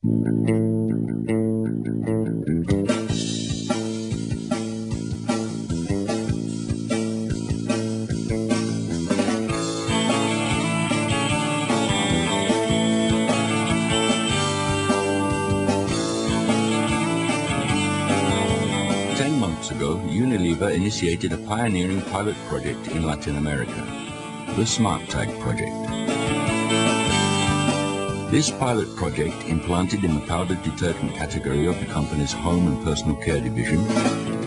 Unilever initiated a pioneering pilot project in Latin America, the Smart Tag project. This pilot project, implanted in the powdered detergent category of the company's home and personal care division,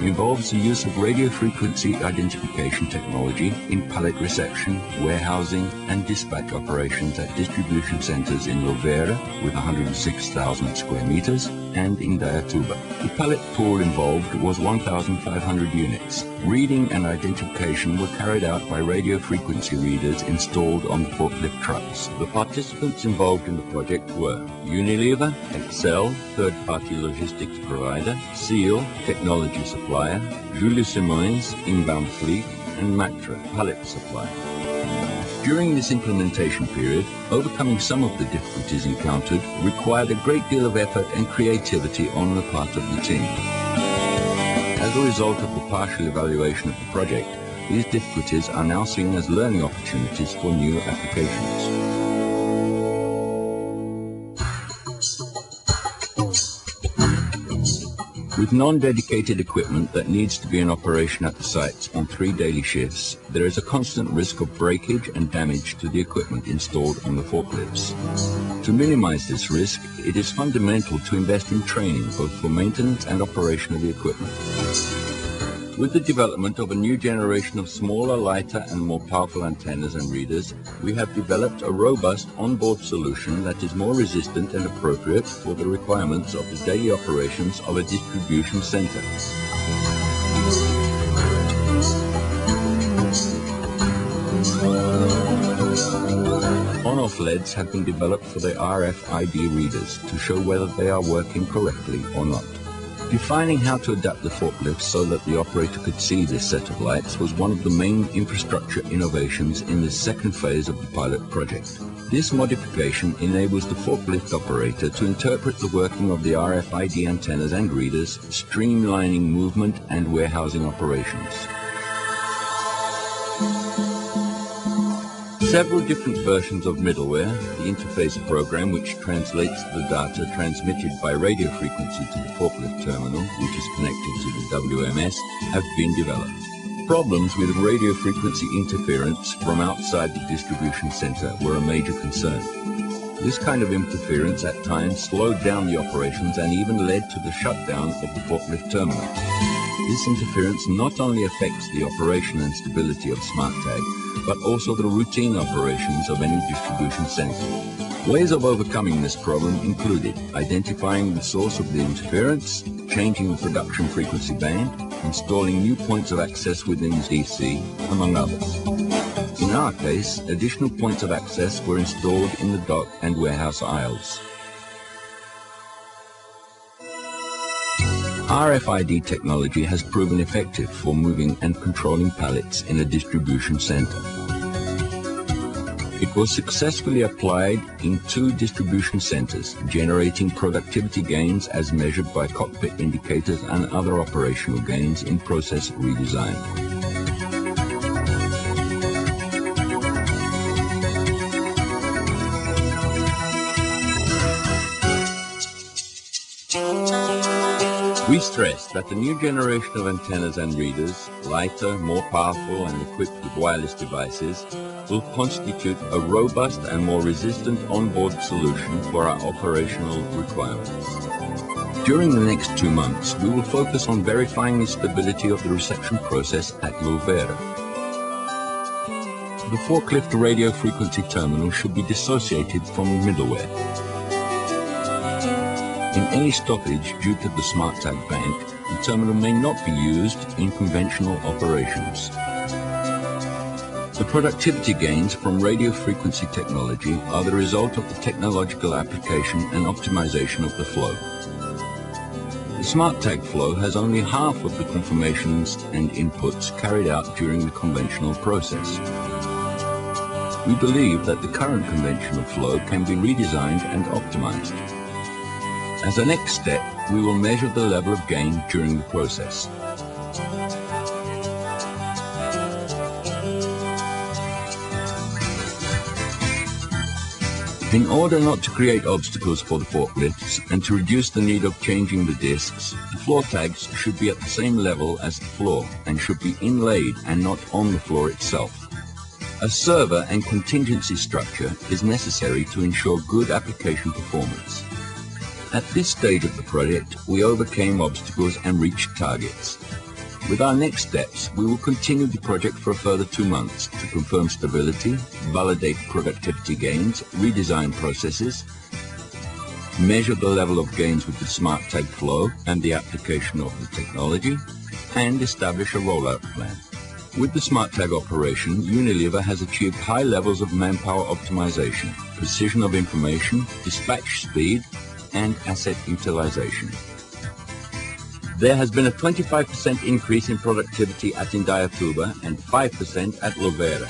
involves the use of radio frequency identification technology in pallet reception, warehousing and dispatch operations at distribution centers in Lovera with 106,000 square meters and in Dayatuba. The pallet pool involved was 1,500 units. Reading and identification were carried out by radio frequency readers installed on the forklift trucks. The participants involved in the project were Unilever, Excel, third-party logistics provider, Seal, technology supplier, Julius Simons, inbound fleet, and Matra, pallet supplier. During this implementation period, overcoming some of the difficulties encountered required a great deal of effort and creativity on the part of the team. As a result of the partial evaluation of the project, these difficulties are now seen as learning opportunities for new applications. With non-dedicated equipment that needs to be in operation at the sites on 3 daily shifts, there is a constant risk of breakage and damage to the equipment installed on the forklifts. To minimize this risk, it is fundamental to invest in training both for maintenance and operation of the equipment. With the development of a new generation of smaller, lighter and more powerful antennas and readers, we have developed a robust onboard solution that is more resistant and appropriate for the requirements of the daily operations of a distribution center. On-off LEDs have been developed for the RFID readers to show whether they are working correctly or not. Defining how to adapt the forklift so that the operator could see this set of lights was one of the main infrastructure innovations in the second phase of the pilot project. This modification enables the forklift operator to interpret the working of the RFID antennas and readers, streamlining movement and warehousing operations. Several different versions of middleware, the interface program which translates the data transmitted by radio frequency to the forklift terminal, which is connected to the WMS, have been developed. Problems with radio frequency interference from outside the distribution center were a major concern. This kind of interference at times slowed down the operations and even led to the shutdown of the forklift terminal. This interference not only affects the operation and stability of SmartTag, but also the routine operations of any distribution center. Ways of overcoming this problem included identifying the source of the interference, changing the production frequency band, installing new points of access within DC, among others. In our case, additional points of access were installed in the dock and warehouse aisles. RFID technology has proven effective for moving and controlling pallets in a distribution center. It was successfully applied in 2 distribution centers, generating productivity gains as measured by cockpit indicators and other operational gains in process redesign. We stress that the new generation of antennas and readers, lighter, more powerful and equipped with wireless devices, will constitute a robust and more resistant onboard solution for our operational requirements. During the next 2 months, we will focus on verifying the stability of the reception process at Lovera. The forklift radio frequency terminal should be dissociated from the middleware. In any stoppage due to the SmartTag bank, the terminal may not be used in conventional operations. The productivity gains from radio frequency technology are the result of the technological application and optimization of the flow. The SmartTag flow has only half of the confirmations and inputs carried out during the conventional process. We believe that the current conventional flow can be redesigned and optimized. As a next step, we will measure the level of gain during the process. In order not to create obstacles for the forklifts and to reduce the need of changing the discs, the floor tags should be at the same level as the floor and should be inlaid and not on the floor itself. A server and contingency structure is necessary to ensure good application performance. At this stage of the project, we overcame obstacles and reached targets. With our next steps, we will continue the project for a further 2 months to confirm stability, validate productivity gains, redesign processes, measure the level of gains with the smart tag flow and the application of the technology, and establish a rollout plan. With the smart tag operation, Unilever has achieved high levels of manpower optimization, precision of information, dispatch speed, and asset utilization. There has been a 25% increase in productivity at Indaiatuba and 5% at Lovera.